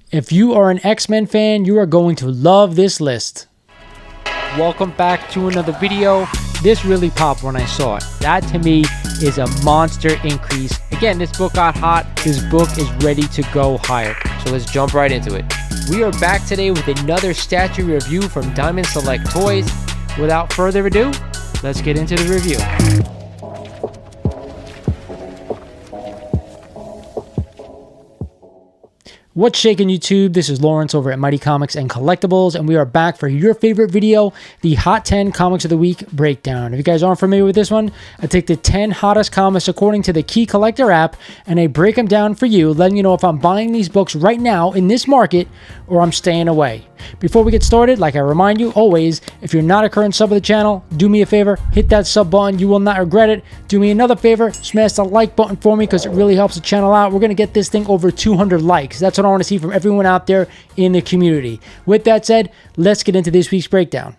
If you are an X-Men fan, you are going to love this list. Welcome back to another video. This really popped when I saw it. That to me is a monster increase. Again, this book got hot. This book is ready to go higher. So let's jump right into it. We are back today with another statue review from Diamond Select Toys. Without further ado, let's get into the review. What's shaking YouTube? This is Lawrence over at Mighty Comics and Collectibles, and we are back for your favorite video, the Hot 10 Comics of the Week breakdown. If you guys aren't familiar with this one, I take the 10 hottest comics according to the Key Collector app, and I break them down for you, letting you know if I'm buying these books right now in this market or I'm staying away. Before we get started, like I remind you always, if you're not a current sub of the channel, do me a favor, hit that sub button. You will not regret it. Do me another favor, smash the like button for me because it really helps the channel out. We're going to get this thing over 200 likes. That's what I want to see from everyone out there in the community. With that said, let's get into this week's breakdown.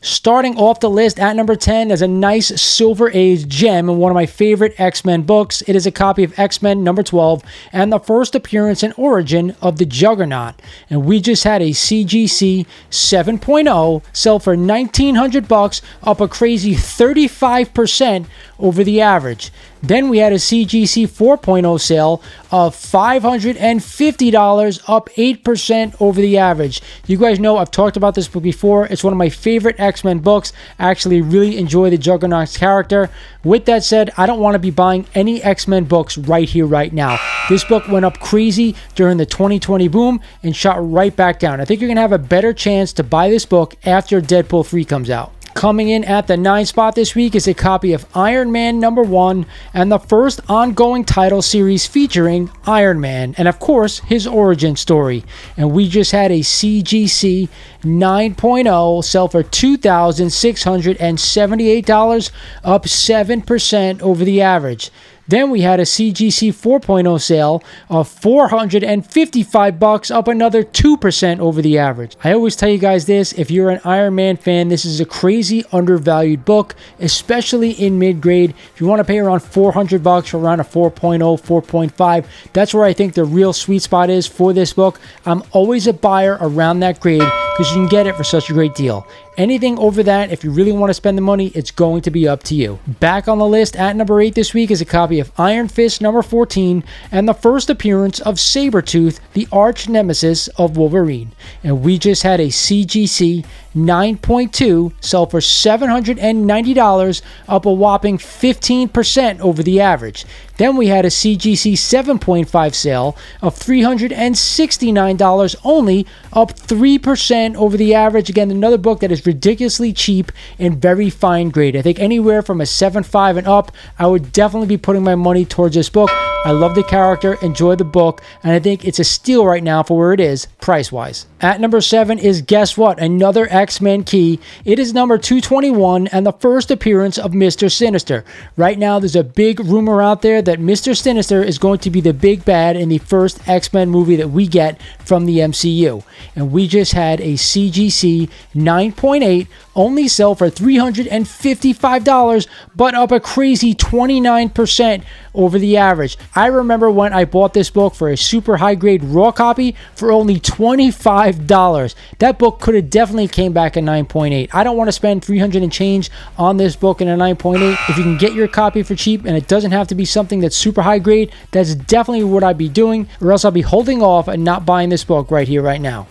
Starting off the list at number 10 is a nice Silver Age gem in one of my favorite X-Men books. It is a copy of X-Men number 12 and the first appearance and origin of the Juggernaut. And we just had a CGC 7.0 sell for $1,900, up a crazy 35% over the average. Then we had a CGC 4.0 sale of $550, up 8% over the average. You guys know I've talked about this book before. It's one of my favorite X-Men books. I actually really enjoy the Juggernaut's character. With that said, I don't want to be buying any X-Men books right here, right now. This book went up crazy during the 2020 boom and shot right back down. I think you're going to have a better chance to buy this book after Deadpool 3 comes out. Coming in at the 9th spot this week is a copy of Iron Man number 1 and the first ongoing title series featuring Iron Man and of course his origin story. And we just had a CGC 9.0 sell for $2,678, up 7% over the average. Then we had a CGC 4.0 sale of $455, up another 2% over the average. I always tell you guys this, if you're an Iron Man fan, this is a crazy undervalued book, especially in mid-grade. If you want to pay around $400 for around a 4.0, 4.5, that's where I think the real sweet spot is for this book. I'm always a buyer around that grade because you can get it for such a great deal. Anything over that, if you really want to spend the money, it's going to be up to you. Back on the list at number 8 this week is a copy of Iron Fist number 14 and the first appearance of Sabretooth, the arch nemesis of Wolverine. And we just had a CGC 9.2 sell for $790, up a whopping 15% over the average. Then we had a CGC 7.5 sale of $369 only, up 3% over the average. Again, another book that is ridiculously cheap and very fine grade. I think anywhere from a 7.5 and up, I would definitely be putting my money towards this book. I love the character, enjoy the book, and I think it's a steal right now for where it is, price-wise. At number 7 is, guess what, another X-Men key. It is number 221 and the first appearance of Mr. Sinister. Right now, there's a big rumor out there that Mr. Sinister is going to be the big bad in the first X-Men movie that we get from the MCU. And we just had a CGC 9.8 only sell for $355, but up a crazy 29% over the average. I remember when I bought this book for a super high grade raw copy for only $25. That book could have definitely came back at 9.8. I don't want to spend 300 and change on this book in a 9.8. If you can get your copy for cheap and it doesn't have to be something that's super high grade, that's definitely what I'd be doing, or else I'll be holding off and not buying this book right here, right now.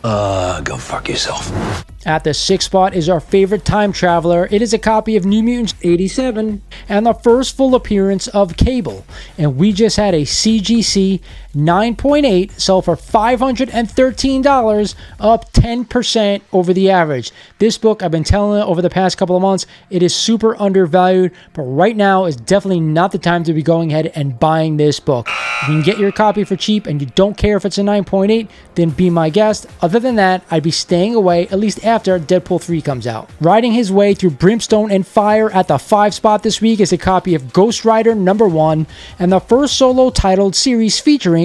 Go fuck yourself. At the 6th spot is our favorite time traveler. It is a copy of New Mutants 87 and the first full appearance of Cable. And we just had a CGC 9.8 sell for $513, up 10% over the average. This book, I've been telling it over the past couple of months, it is super undervalued, but right now is definitely not the time to be going ahead and buying this book. If you can get your copy for cheap and you don't care if it's a 9.8, then be my guest. Other than that, I'd be staying away at least after Deadpool 3 comes out. Riding his way through brimstone and fire at the 5 spot this week is a copy of Ghost Rider number 1 and the first solo titled series featuring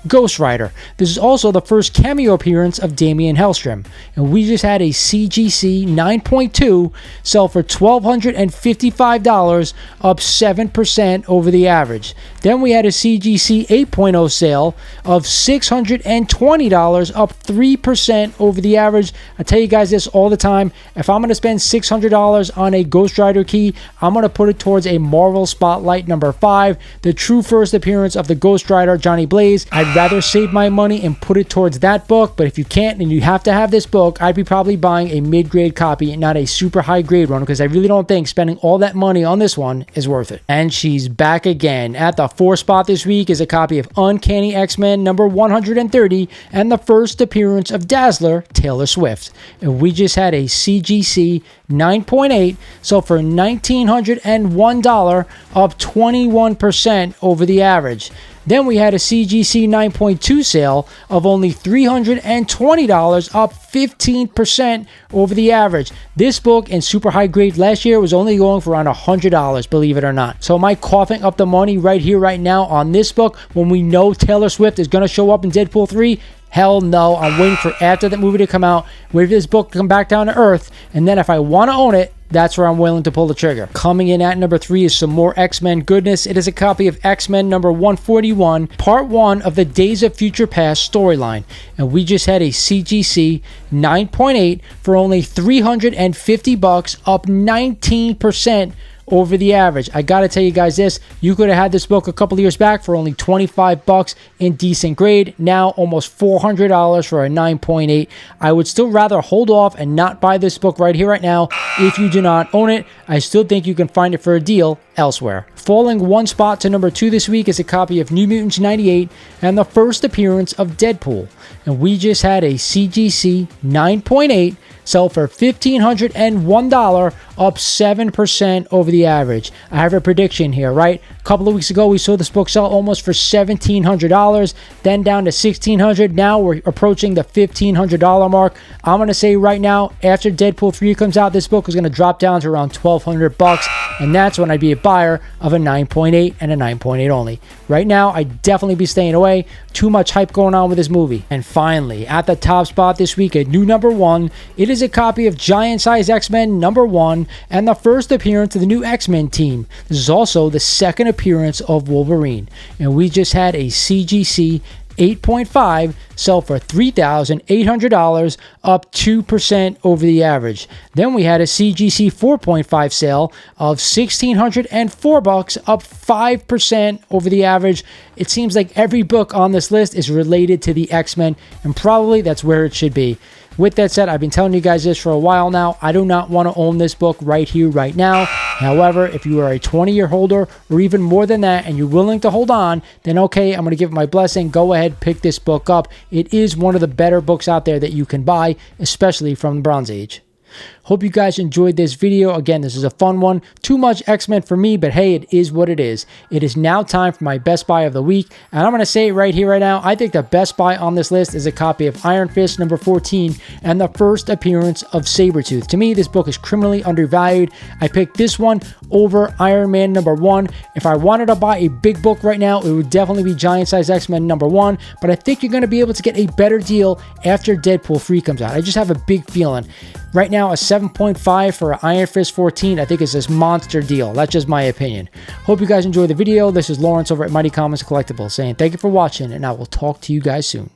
Ghost Rider. This is also the first cameo appearance of Damian Hellstrom. And we just had a CGC 9.2 sell for $1,255, up 7% over the average. Then we had a CGC 8.0 sale of $620, up 3% over the average. I tell you guys this all the time. If I'm going to spend $600 on a Ghost Rider key, I'm going to put it towards a Marvel Spotlight number 5, the true first appearance of the Ghost Rider Johnny Blaze. I'd rather save my money and put it towards that book, but if you can't and you have to have this book, I'd be probably buying a mid-grade copy and not a super high-grade one, because I really don't think spending all that money on this one is worth it. And she's back again. At the 4th spot this week is a copy of Uncanny X-Men number 130 and the first appearance of Dazzler, Taylor Swift. And we just had a CGC 9.8, so for $1,901, up 21% over the average. Then we had a CGC 9.2 sale of only $320, up 15% over the average. This book in super high grade last year was only going for around $100, believe it or not. So am I coughing up the money right here, right now on this book when we know Taylor Swift is going to show up in Deadpool 3? Hell no. I'm waiting for after that movie to come out, wait for this book to come back down to earth, and then if I want to own it, that's where I'm willing to pull the trigger. Coming in at number 3 is some more X-Men goodness. It is a copy of X-Men number 141, part 1 of the Days of Future Past storyline. And we just had a CGC 9.8 for only $350, up 19% over the average. I gotta tell you guys this, you could have had this book a couple of years back for only $25 in decent grade. Now almost $400 for a 9.8. I would still rather hold off and not buy this book right here, right now. If you do not own it, I still think you can find it for a deal elsewhere. Falling one spot to number 2 this week is a copy of New Mutants 98 and the first appearance of Deadpool. And we just had a CGC 9.8 sell for $1,501, up 7% over the average. I have a prediction here, right? A couple of weeks ago, we saw this book sell almost for $1,700, then down to $1,600. Now we're approaching the $1,500 mark. I'm going to say right now, after Deadpool 3 comes out, this book is going to drop down to around $1,200, and that's when I'd be a buyer of a 9.8 and a 9.8 only. Right now, I'd definitely be staying away. Too much hype going on with this movie. And finally, at the top spot this week, a new number 1. It is a copy of Giant Size X-Men number 1 and the first appearance of the new X-Men team. This is also the second appearance of Wolverine. And we just had a CGC 8.5 sell for $3,800, up 2% over the average. Then we had a CGC 4.5 sale of $1,604, up 5% over the average. It seems like every book on this list is related to the X-Men, and probably that's where it should be. With that said, I've been telling you guys this for a while now. I do not want to own this book right here, right now. However, if you are a 20-year holder or even more than that and you're willing to hold on, then okay, I'm going to give it my blessing. Go ahead, pick this book up. It is one of the better books out there that you can buy, especially from the Bronze Age. Hope you guys enjoyed this video. Again, this is a fun one. Too much X-Men for me, but hey, it is what it is. It is now time for my best buy of the week, and I'm going to say it right here, right now. I think the best buy on this list is a copy of Iron Fist number 14 and the first appearance of Sabretooth. To me, this book is criminally undervalued. I picked this one over Iron Man number 1. If I wanted to buy a big book right now, it would definitely be Giant Size X-Men number 1, but I think you're going to be able to get a better deal after Deadpool 3 comes out. I just have a big feeling. Right now, a 7.5 for Iron Fist 14, I think is this monster deal. That's just my opinion. Hope you guys enjoyed the video. This is Lawrence over at Mighty Comics Collectibles saying thank you for watching, and I will talk to you guys soon.